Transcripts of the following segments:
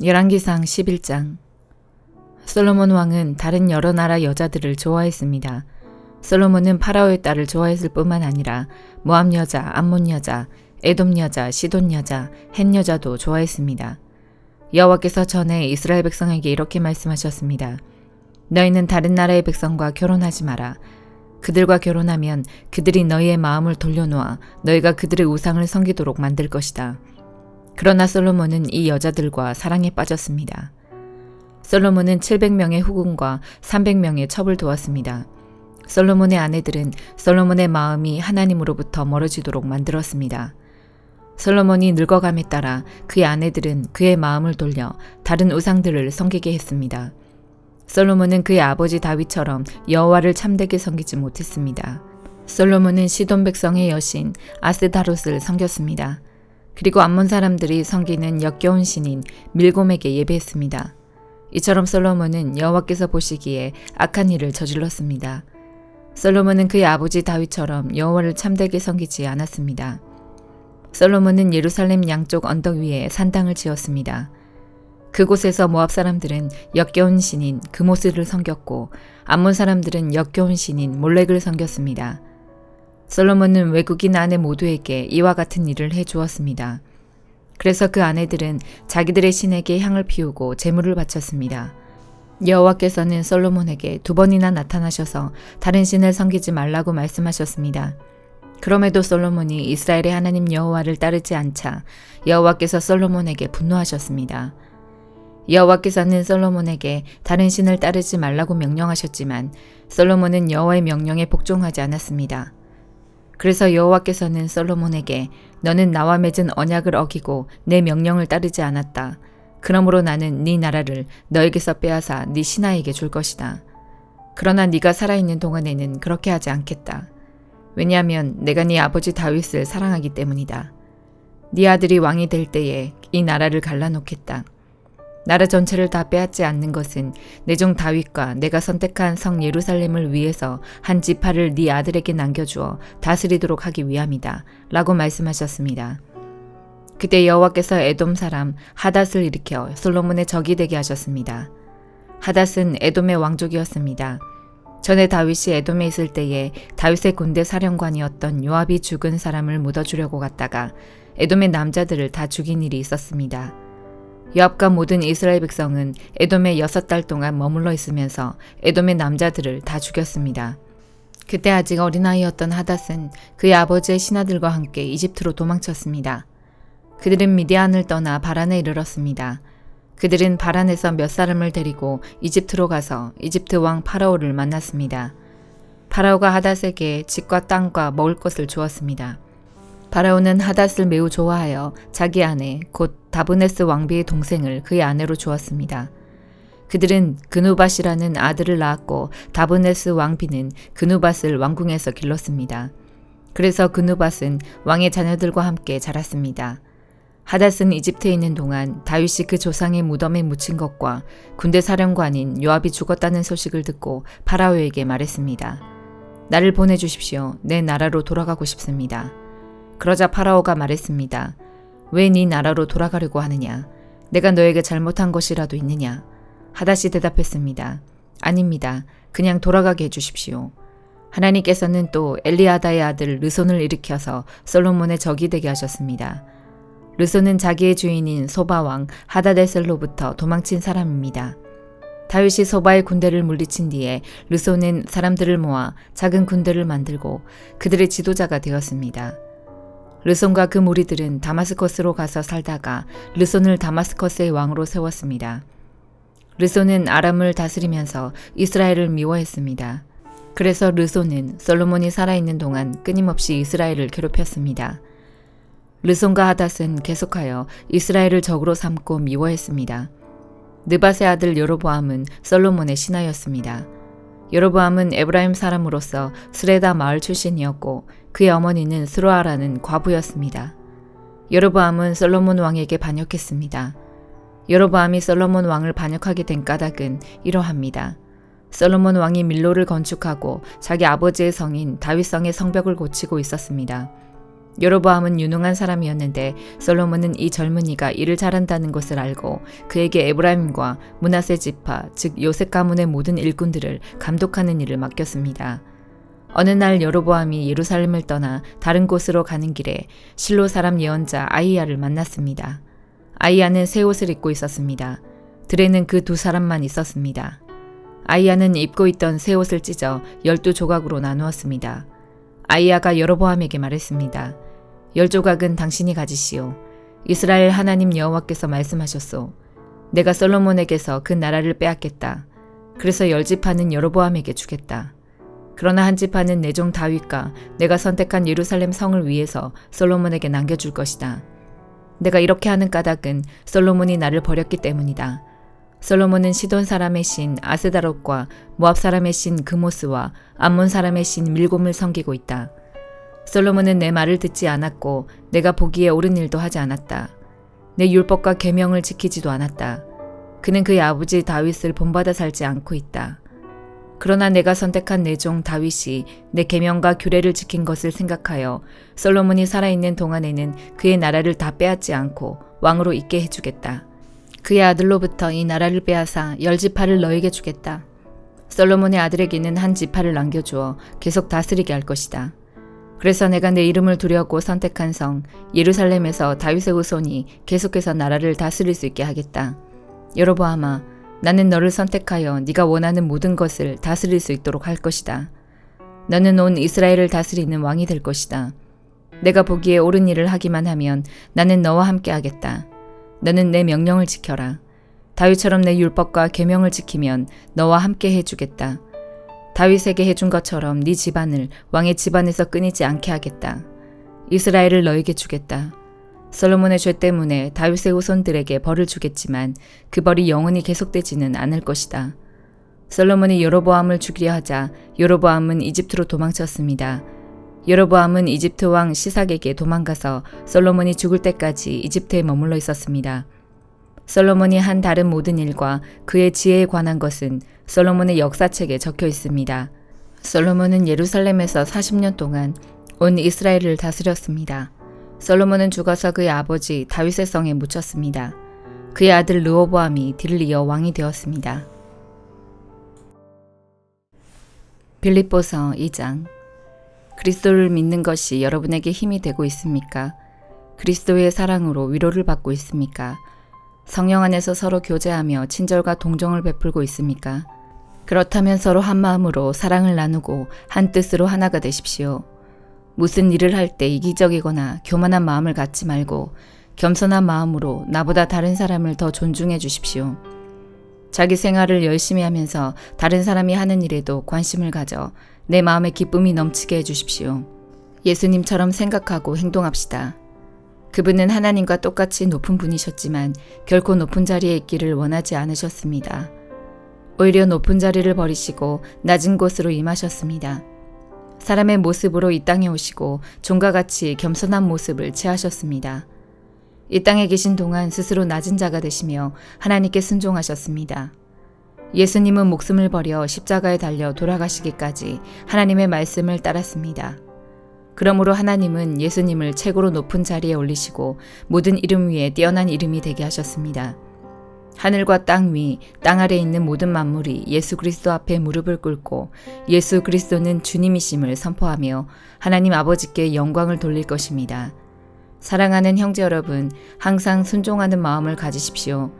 열왕기상 11장. 솔로몬 왕은 다른 여러 나라 여자들을 좋아했습니다. 솔로몬은 파라오의 딸을 좋아했을 뿐만 아니라 모압 여자, 암몬 여자, 에돔 여자, 시돈 여자, 헷 여자도 좋아했습니다. 여호와께서 전에 이스라엘 백성에게 이렇게 말씀하셨습니다. 너희는 다른 나라의 백성과 결혼하지 마라. 그들과 결혼하면 그들이 너희의 마음을 돌려놓아 너희가 그들의 우상을 섬기도록 만들 것이다. 그러나 솔로몬은 이 여자들과 사랑에 빠졌습니다. 솔로몬은 700명의 후궁과 300명의 첩을 두었습니다. 솔로몬의 아내들은 솔로몬의 마음이 하나님으로부터 멀어지도록 만들었습니다. 솔로몬이 늙어감에 따라 그의 아내들은 그의 마음을 돌려 다른 우상들을 섬기게 했습니다. 솔로몬은 그의 아버지 다윗처럼 여호와를 참되게 섬기지 못했습니다. 솔로몬은 시돈 백성의 여신 아스다롯을 섬겼습니다. 그리고 암몬 사람들이 섬기는 역겨운 신인 밀곰에게 예배했습니다. 이처럼 솔로몬은 여호와께서 보시기에 악한 일을 저질렀습니다. 솔로몬은 그의 아버지 다윗처럼 여호와를 참되게 섬기지 않았습니다. 솔로몬은 예루살렘 양쪽 언덕 위에 산당을 지었습니다. 그곳에서 모압 사람들은 역겨운 신인 그모스를 섬겼고 암몬 사람들은 역겨운 신인 몰렉을 섬겼습니다. 솔로몬은 외국인 아내 모두에게 이와 같은 일을 해주었습니다. 그래서 그 아내들은 자기들의 신에게 향을 피우고 제물을 바쳤습니다. 여호와께서는 솔로몬에게 2번이나 나타나셔서 다른 신을 섬기지 말라고 말씀하셨습니다. 그럼에도 솔로몬이 이스라엘의 하나님 여호와를 따르지 않자 여호와께서 솔로몬에게 분노하셨습니다. 여호와께서는 솔로몬에게 다른 신을 따르지 말라고 명령하셨지만 솔로몬은 여호와의 명령에 복종하지 않았습니다. 그래서 여호와께서는 솔로몬에게 너는 나와 맺은 언약을 어기고 내 명령을 따르지 않았다. 그러므로 나는 네 나라를 너에게서 빼앗아 네 신하에게 줄 것이다. 그러나 네가 살아있는 동안에는 그렇게 하지 않겠다. 왜냐하면 내가 네 아버지 다윗을 사랑하기 때문이다. 네 아들이 왕이 될 때에 이 나라를 갈라놓겠다. 나라 전체를 다 빼앗지 않는 것은 내 종 다윗과 내가 선택한 성 예루살렘을 위해서 한 지파를 네 아들에게 남겨주어 다스리도록 하기 위함이다. 라고 말씀하셨습니다. 그때 여호와께서 에돔 사람 하닷을 일으켜 솔로몬의 적이 되게 하셨습니다. 하닷은 에돔의 왕족이었습니다. 전에 다윗이 에돔에 있을 때에 다윗의 군대 사령관이었던 요압이 죽은 사람을 묻어주려고 갔다가 에돔의 남자들을 다 죽인 일이 있었습니다. 요압과 모든 이스라엘 백성은 에돔에 6달 동안 머물러 있으면서 에돔의 남자들을 다 죽였습니다. 그때 아직 어린아이였던 하닷은 그의 아버지의 신하들과 함께 이집트로 도망쳤습니다. 그들은 미디안을 떠나 바란에 이르렀습니다. 그들은 바란에서 몇 사람을 데리고 이집트로 가서 이집트 왕 파라오를 만났습니다. 파라오가 하닷에게 집과 땅과 먹을 것을 주었습니다. 파라오는 하닷을 매우 좋아하여 자기 아내 곧 다브네스 왕비의 동생을 그의 아내로 주었습니다. 그들은 그누밧이라는 아들을 낳았고 다브네스 왕비는 그누밧을 왕궁에서 길렀습니다. 그래서 그누밧은 왕의 자녀들과 함께 자랐습니다. 하닷은 이집트에 있는 동안 다윗이 그 조상의 무덤에 묻힌 것과 군대 사령관인 요압이 죽었다는 소식을 듣고 파라오에게 말했습니다. 나를 보내주십시오. 내 나라로 돌아가고 싶습니다. 그러자 파라오가 말했습니다. 왜 네 나라로 돌아가려고 하느냐? 내가 너에게 잘못한 것이라도 있느냐? 하닷이 대답했습니다. 아닙니다. 그냥 돌아가게 해주십시오. 하나님께서는 또 엘리아다의 아들 르손을 일으켜서 솔로몬의 적이 되게 하셨습니다. 르손은 자기의 주인인 소바왕 하다데셀로부터 도망친 사람입니다. 다윗이 소바의 군대를 물리친 뒤에 르손은 사람들을 모아 작은 군대를 만들고 그들의 지도자가 되었습니다. 르손과 그 무리들은 다마스커스로 가서 살다가 르손을 다마스커스의 왕으로 세웠습니다. 르손은 아람을 다스리면서 이스라엘을 미워했습니다. 그래서 르손은 솔로몬이 살아있는 동안 끊임없이 이스라엘을 괴롭혔습니다. 르손과 하닷은 계속하여 이스라엘을 적으로 삼고 미워했습니다. 느밧의 아들 여로보암은 솔로몬의 신하였습니다. 여로보암은 에브라임 사람으로서 스레다 마을 출신이었고 그의 어머니는 스루아라는 과부였습니다. 여로보암은 솔로몬 왕에게 반역했습니다. 여로보암이 솔로몬 왕을 반역하게 된 까닭은 이러합니다. 솔로몬 왕이 밀로를 건축하고 자기 아버지의 성인 다윗성의 성벽을 고치고 있었습니다. 여로보암은 유능한 사람이었는데 솔로몬은 이 젊은이가 일을 잘한다는 것을 알고 그에게 에브라임과 므낫세 지파, 즉 요셉 가문의 모든 일꾼들을 감독하는 일을 맡겼습니다. 어느 날 여로보암이 예루살렘을 떠나 다른 곳으로 가는 길에 실로 사람 예언자 아히야를 만났습니다. 아히야는 새 옷을 입고 있었습니다. 들에는 그 두 사람만 있었습니다. 아히야는 입고 있던 새 옷을 찢어 12조각으로 나누었습니다. 아히야가 여로보암에게 말했습니다. 10조각은 당신이 가지시오. 이스라엘 하나님 여호와께서 말씀하셨소. 내가 솔로몬에게서 그 나라를 빼앗겠다. 그래서 10지파는 여로보암에게 주겠다. 그러나 한 지파는 내 종 다윗과 내가 선택한 예루살렘 성을 위해서 솔로몬에게 남겨줄 것이다. 내가 이렇게 하는 까닭은 솔로몬이 나를 버렸기 때문이다. 솔로몬은 시돈 사람의 신 아스다롯과 모압 사람의 신 그모스와 암몬 사람의 신 밀곰을 섬기고 있다. 솔로몬은 내 말을 듣지 않았고 내가 보기에 옳은 일도 하지 않았다. 내 율법과 계명을 지키지도 않았다. 그는 그의 아버지 다윗을 본받아 살지 않고 있다. 그러나 내가 선택한 내 종 다윗이 내 계명과 규례를 지킨 것을 생각하여 솔로몬이 살아있는 동안에는 그의 나라를 다 빼앗지 않고 왕으로 있게 해주겠다. 그의 아들로부터 이 나라를 빼앗아 10지파를 너에게 주겠다. 솔로몬의 아들에게는 한 지파를 남겨주어 계속 다스리게 할 것이다. 그래서 내가 내 이름을 두려고 선택한 성 예루살렘에서 다윗의 후손이 계속해서 나라를 다스릴 수 있게 하겠다. 여로보암아, 나는 너를 선택하여 네가 원하는 모든 것을 다스릴 수 있도록 할 것이다. 너는 온 이스라엘을 다스리는 왕이 될 것이다. 내가 보기에 옳은 일을 하기만 하면 나는 너와 함께 하겠다. 너는 내 명령을 지켜라. 다윗처럼 내 율법과 계명을 지키면 너와 함께 해주겠다. 다윗에게 해준 것처럼 네 집안을 왕의 집안에서 끊이지 않게 하겠다. 이스라엘을 너에게 주겠다. 솔로몬의 죄 때문에 다윗의 후손들에게 벌을 주겠지만 그 벌이 영원히 계속되지는 않을 것이다. 솔로몬이 여로보암을 죽이려 하자 여로보암은 이집트로 도망쳤습니다. 여로보암은 이집트 왕 시삭에게 도망가서 솔로몬이 죽을 때까지 이집트에 머물러 있었습니다. 솔로몬이 한 다른 모든 일과 그의 지혜에 관한 것은 솔로몬의 역사책에 적혀 있습니다. 솔로몬은 예루살렘에서 40년 동안 온 이스라엘을 다스렸습니다. 솔로몬은 죽어서 그의 아버지 다윗의 성에 묻혔습니다. 그의 아들 르호보암이 뒤를 이어 왕이 되었습니다. 빌립보서 2장. 그리스도를 믿는 것이 여러분에게 힘이 되고 있습니까? 그리스도의 사랑으로 위로를 받고 있습니까? 성령 안에서 서로 교제하며 친절과 동정을 베풀고 있습니까? 그렇다면 서로 한 마음으로 사랑을 나누고 한 뜻으로 하나가 되십시오. 무슨 일을 할 때 이기적이거나 교만한 마음을 갖지 말고 겸손한 마음으로 나보다 다른 사람을 더 존중해 주십시오. 자기 생활을 열심히 하면서 다른 사람이 하는 일에도 관심을 가져 내 마음에 기쁨이 넘치게 해주십시오. 예수님처럼 생각하고 행동합시다. 그분은 하나님과 똑같이 높은 분이셨지만 결코 높은 자리에 있기를 원하지 않으셨습니다. 오히려 높은 자리를 버리시고 낮은 곳으로 임하셨습니다. 사람의 모습으로 이 땅에 오시고 종과 같이 겸손한 모습을 취하셨습니다. 이 땅에 계신 동안 스스로 낮은 자가 되시며 하나님께 순종하셨습니다. 예수님은 목숨을 버려 십자가에 달려 돌아가시기까지 하나님의 말씀을 따랐습니다. 그러므로 하나님은 예수님을 최고로 높은 자리에 올리시고 모든 이름 위에 뛰어난 이름이 되게 하셨습니다. 하늘과 땅 위, 땅 아래에 있는 모든 만물이 예수 그리스도 앞에 무릎을 꿇고 예수 그리스도는 주님이심을 선포하며 하나님 아버지께 영광을 돌릴 것입니다. 사랑하는 형제 여러분, 항상 순종하는 마음을 가지십시오.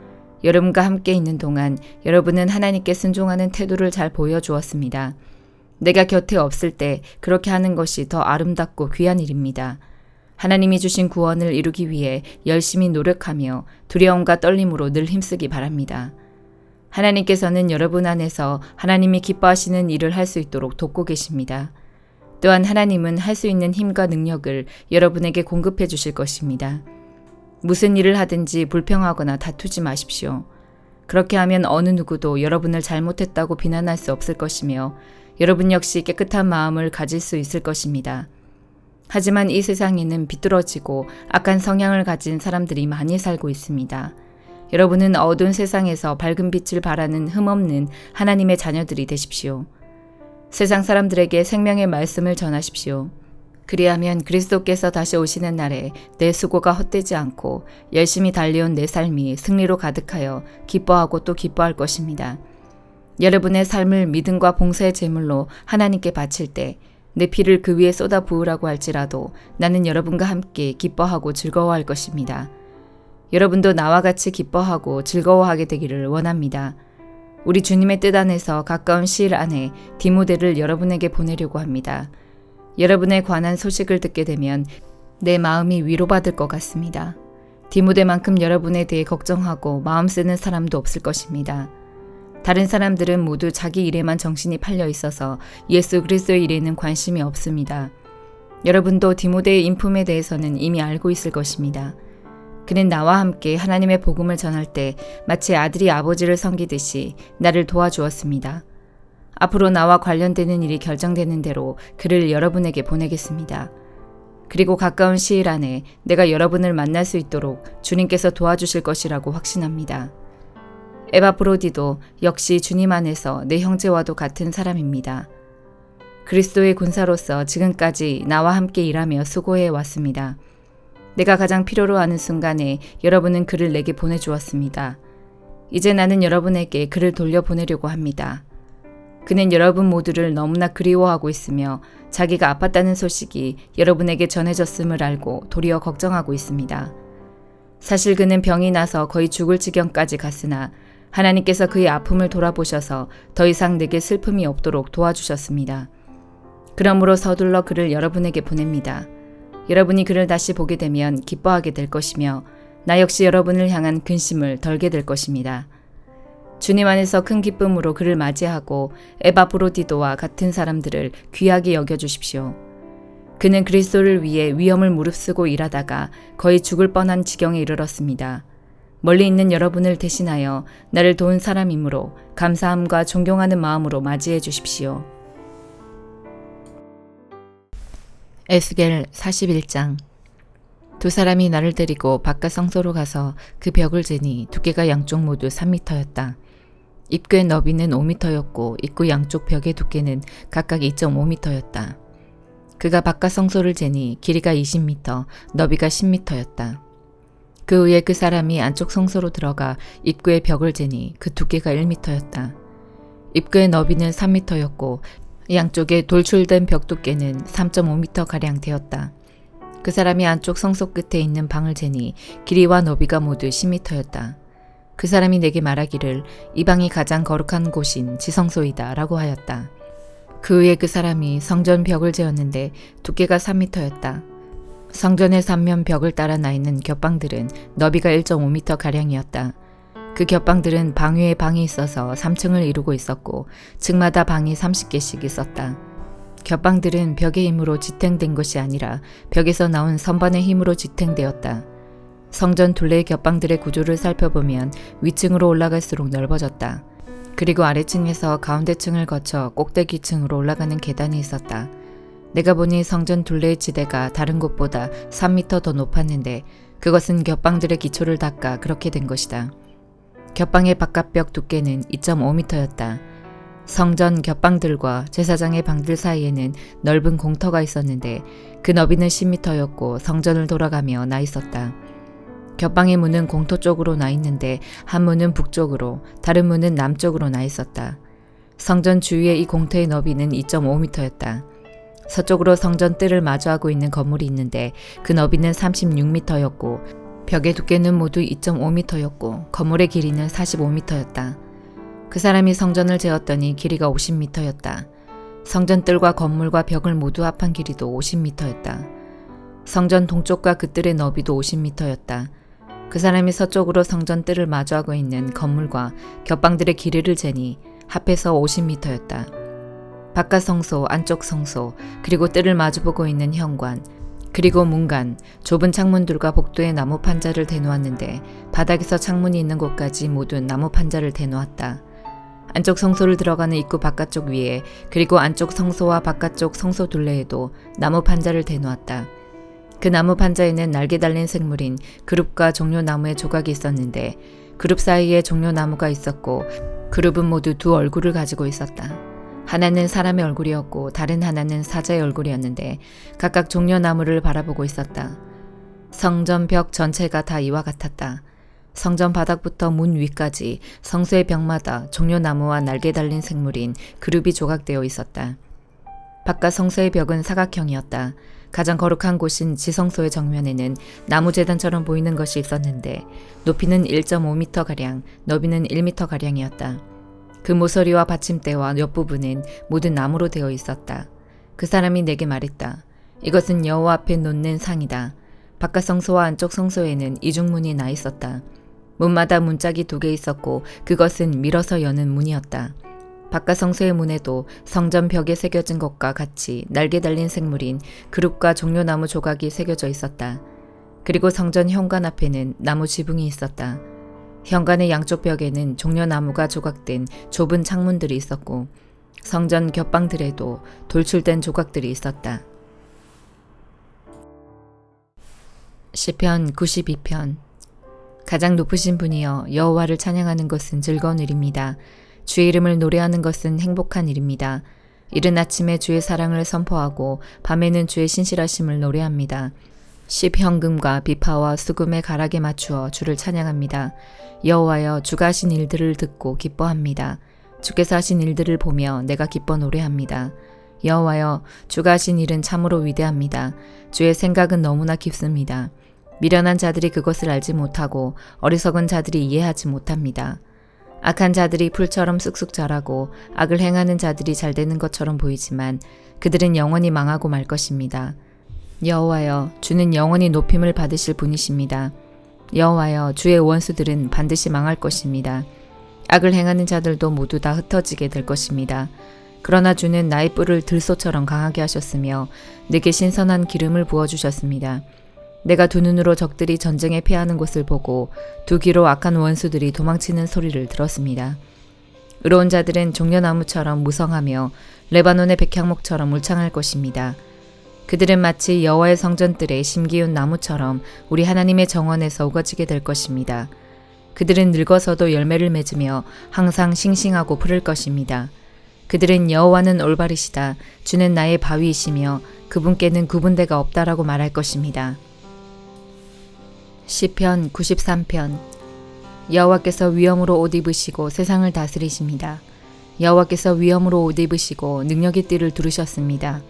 여러분과 함께 있는 동안 여러분은 하나님께 순종하는 태도를 잘 보여주었습니다. 내가 곁에 없을 때 그렇게 하는 것이 더 아름답고 귀한 일입니다. 하나님이 주신 구원을 이루기 위해 열심히 노력하며 두려움과 떨림으로 늘 힘쓰기 바랍니다. 하나님께서는 여러분 안에서 하나님이 기뻐하시는 일을 할 수 있도록 돕고 계십니다. 또한 하나님은 할 수 있는 힘과 능력을 여러분에게 공급해 주실 것입니다. 무슨 일을 하든지 불평하거나 다투지 마십시오. 그렇게 하면 어느 누구도 여러분을 잘못했다고 비난할 수 없을 것이며 여러분 역시 깨끗한 마음을 가질 수 있을 것입니다. 하지만 이 세상에는 비뚤어지고 악한 성향을 가진 사람들이 많이 살고 있습니다. 여러분은 어두운 세상에서 밝은 빛을 발하는 흠없는 하나님의 자녀들이 되십시오. 세상 사람들에게 생명의 말씀을 전하십시오. 그리하면 그리스도께서 다시 오시는 날에 내 수고가 헛되지 않고 열심히 달려온 내 삶이 승리로 가득하여 기뻐하고 또 기뻐할 것입니다. 여러분의 삶을 믿음과 봉사의 제물로 하나님께 바칠 때 내 피를 그 위에 쏟아 부으라고 할지라도 나는 여러분과 함께 기뻐하고 즐거워할 것입니다. 여러분도 나와 같이 기뻐하고 즐거워하게 되기를 원합니다. 우리 주님의 뜻 안에서 가까운 시일 안에 디모데를 여러분에게 보내려고 합니다. 여러분에 관한 소식을 듣게 되면 내 마음이 위로받을 것 같습니다. 디모데만큼 여러분에 대해 걱정하고 마음 쓰는 사람도 없을 것입니다. 다른 사람들은 모두 자기 일에만 정신이 팔려 있어서 예수 그리스도의 일에는 관심이 없습니다. 여러분도 디모데의 인품에 대해서는 이미 알고 있을 것입니다. 그는 나와 함께 하나님의 복음을 전할 때 마치 아들이 아버지를 섬기듯이 나를 도와주었습니다. 앞으로 나와 관련되는 일이 결정되는 대로 그를 여러분에게 보내겠습니다. 그리고 가까운 시일 안에 내가 여러분을 만날 수 있도록 주님께서 도와주실 것이라고 확신합니다. 에바브로디도 역시 주님 안에서 내 형제와도 같은 사람입니다. 그리스도의 군사로서 지금까지 나와 함께 일하며 수고해 왔습니다. 내가 가장 필요로 하는 순간에 여러분은 그를 내게 보내주었습니다. 이제 나는 여러분에게 그를 돌려보내려고 합니다. 그는 여러분 모두를 너무나 그리워하고 있으며 자기가 아팠다는 소식이 여러분에게 전해졌음을 알고 도리어 걱정하고 있습니다. 사실 그는 병이 나서 거의 죽을 지경까지 갔으나 하나님께서 그의 아픔을 돌아보셔서 더 이상 내게 슬픔이 없도록 도와주셨습니다. 그러므로 서둘러 그를 여러분에게 보냅니다. 여러분이 그를 다시 보게 되면 기뻐하게 될 것이며 나 역시 여러분을 향한 근심을 덜게 될 것입니다. 주님 안에서 큰 기쁨으로 그를 맞이하고 에바브로디도와 같은 사람들을 귀하게 여겨주십시오. 그는 그리스도를 위해 위험을 무릅쓰고 일하다가 거의 죽을 뻔한 지경에 이르렀습니다. 멀리 있는 여러분을 대신하여 나를 도운 사람이므로 감사함과 존경하는 마음으로 맞이해 주십시오. 에스겔 41장. 두 사람이 나를 데리고 바깥 성소로 가서 그 벽을 재니 두께가 양쪽 모두 3미터였다. 입구의 너비는 5미터였고 입구 양쪽 벽의 두께는 각각 2.5미터였다. 그가 바깥 성소를 재니 길이가 20미터, 너비가 10미터였다. 그 후에 그 사람이 안쪽 성소로 들어가 입구의 벽을 재니 그 두께가 1미터였다. 입구의 너비는 3미터였고 양쪽에 돌출된 벽 두께는 3.5미터가량 되었다. 그 사람이 안쪽 성소 끝에 있는 방을 재니 길이와 너비가 모두 10미터였다. 그 사람이 내게 말하기를 이 방이 가장 거룩한 곳인 지성소이다 라고 하였다. 그 후에 그 사람이 성전 벽을 재었는데 두께가 3미터였다. 성전의 3면 벽을 따라 나 있는 겹방들은 너비가 1.5m가량이었다. 그 겹방들은 방 위에 방이 있어서 3층을 이루고 있었고 층마다 방이 30개씩 있었다. 겹방들은 벽의 힘으로 지탱된 것이 아니라 벽에서 나온 선반의 힘으로 지탱되었다. 성전 둘레의 겹방들의 구조를 살펴보면 위층으로 올라갈수록 넓어졌다. 그리고 아래층에서 가운데층을 거쳐 꼭대기층으로 올라가는 계단이 있었다. 내가 보니 성전 둘레의 지대가 다른 곳보다 3미터 더 높았는데 그것은 겹방들의 기초를 닦아 그렇게 된 것이다. 겹방의 바깥벽 두께는 2.5미터였다. 성전 겹방들과 제사장의 방들 사이에는 넓은 공터가 있었는데 그 너비는 10미터였고 성전을 돌아가며 나 있었다. 겹방의 문은 공터 쪽으로 나 있는데 한 문은 북쪽으로 다른 문은 남쪽으로 나 있었다. 성전 주위의 이 공터의 너비는 2.5미터였다. 서쪽으로 성전 뜰을 마주하고 있는 건물이 있는데 그 너비는 36미터였고 벽의 두께는 모두 2.5미터였고 건물의 길이는 45미터였다. 그 사람이 성전을 재었더니 길이가 50미터였다. 성전 뜰과 건물과 벽을 모두 합한 길이도 50미터였다. 성전 동쪽과 그 뜰의 너비도 50미터였다. 그 사람이 서쪽으로 성전 뜰을 마주하고 있는 건물과 겹방들의 길이를 재니 합해서 50미터였다. 바깥 성소, 안쪽 성소, 그리고 뜰을 마주보고 있는 현관, 그리고 문간, 좁은 창문들과 복도에 나무 판자를 대놓았는데 바닥에서 창문이 있는 곳까지 모두 나무 판자를 대놓았다. 안쪽 성소를 들어가는 입구 바깥쪽 위에 그리고 안쪽 성소와 바깥쪽 성소 둘레에도 나무 판자를 대놓았다. 그 나무 판자에는 날개 달린 생물인 그룹과 종려나무의 조각이 있었는데 그룹 사이에 종려나무가 있었고 그룹은 모두 두 얼굴을 가지고 있었다. 하나는 사람의 얼굴이었고 다른 하나는 사자의 얼굴이었는데 각각 종려나무를 바라보고 있었다. 성전 벽 전체가 다 이와 같았다. 성전 바닥부터 문 위까지 성소의 벽마다 종려나무와 날개 달린 생물인 그룹이 조각되어 있었다. 바깥 성소의 벽은 사각형이었다. 가장 거룩한 곳인 지성소의 정면에는 나무재단처럼 보이는 것이 있었는데 높이는 1.5m가량, 너비는 1m가량이었다. 그 모서리와 받침대와 옆부분은 모두 나무로 되어 있었다. 그 사람이 내게 말했다. 이것은 여호와 앞에 놓는 상이다. 바깥 성소와 안쪽 성소에는 이중문이 나 있었다. 문마다 문짝이 2개 있었고 그것은 밀어서 여는 문이었다. 바깥 성소의 문에도 성전 벽에 새겨진 것과 같이 날개 달린 생물인 그룹과 종려나무 조각이 새겨져 있었다. 그리고 성전 현관 앞에는 나무 지붕이 있었다. 현관의 양쪽 벽에는 종려나무가 조각된 좁은 창문들이 있었고 성전 겹방들에도 돌출된 조각들이 있었다. 시편 92편. 가장 높으신 분이여 여호와를 찬양하는 것은 즐거운 일입니다. 주의 이름을 노래하는 것은 행복한 일입니다. 이른 아침에 주의 사랑을 선포하고 밤에는 주의 신실하심을 노래합니다. 십현금과 비파와 수금의 가락에 맞추어 주를 찬양합니다. 여호와여 주가 하신 일들을 듣고 기뻐합니다. 주께서 하신 일들을 보며 내가 기뻐 노래합니다. 여호와여 주가 하신 일은 참으로 위대합니다. 주의 생각은 너무나 깊습니다. 미련한 자들이 그것을 알지 못하고 어리석은 자들이 이해하지 못합니다. 악한 자들이 풀처럼 쑥쑥 자라고 악을 행하는 자들이 잘 되는 것처럼 보이지만 그들은 영원히 망하고 말 것입니다. 여호와여 주는 영원히 높임을 받으실 분이십니다. 여호와여 주의 원수들은 반드시 망할 것입니다. 악을 행하는 자들도 모두 다 흩어지게 될 것입니다. 그러나 주는 나의 뿔을 들소처럼 강하게 하셨으며 내게 신선한 기름을 부어주셨습니다. 내가 2눈으로 적들이 전쟁에 패하는 것을 보고 2귀로 악한 원수들이 도망치는 소리를 들었습니다. 의로운 자들은 종려나무처럼 무성하며 레바논의 백향목처럼 울창할 것입니다. 그들은 마치 여호와의 성전들의 심기운 나무처럼 우리 하나님의 정원에서 우거지게 될 것입니다. 그들은 늙어서도 열매를 맺으며 항상 싱싱하고 푸를 것입니다. 그들은 여호와는 올바르시다. 주는 나의 바위이시며 그분께는 구분대가 없다라고 말할 것입니다. 시편 93편. 여호와께서 위엄으로 옷 입으시고 세상을 다스리십니다. 여호와께서 위엄으로 옷 입으시고 능력의 띠를 두르셨습니다.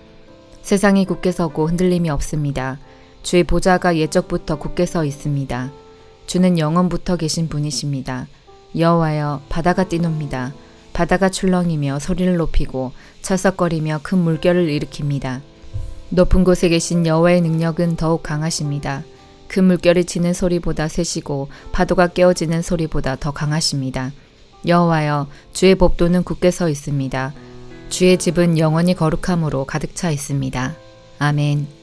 세상이 굳게 서고 흔들림이 없습니다. 주의 보좌가 옛적부터 굳게 서 있습니다. 주는 영원부터 계신 분이십니다. 여호와여 바다가 뛰놉니다. 바다가 출렁이며 소리를 높이고 철썩거리며 큰 물결을 일으킵니다. 높은 곳에 계신 여호와의 능력은 더욱 강하십니다. 큰 물결이 치는 소리보다 세시고 파도가 깨어지는 소리보다 더 강하십니다. 여호와여 주의 법도는 굳게 서 있습니다. 주의 집은 영원히 거룩함으로 가득 차 있습니다. 아멘.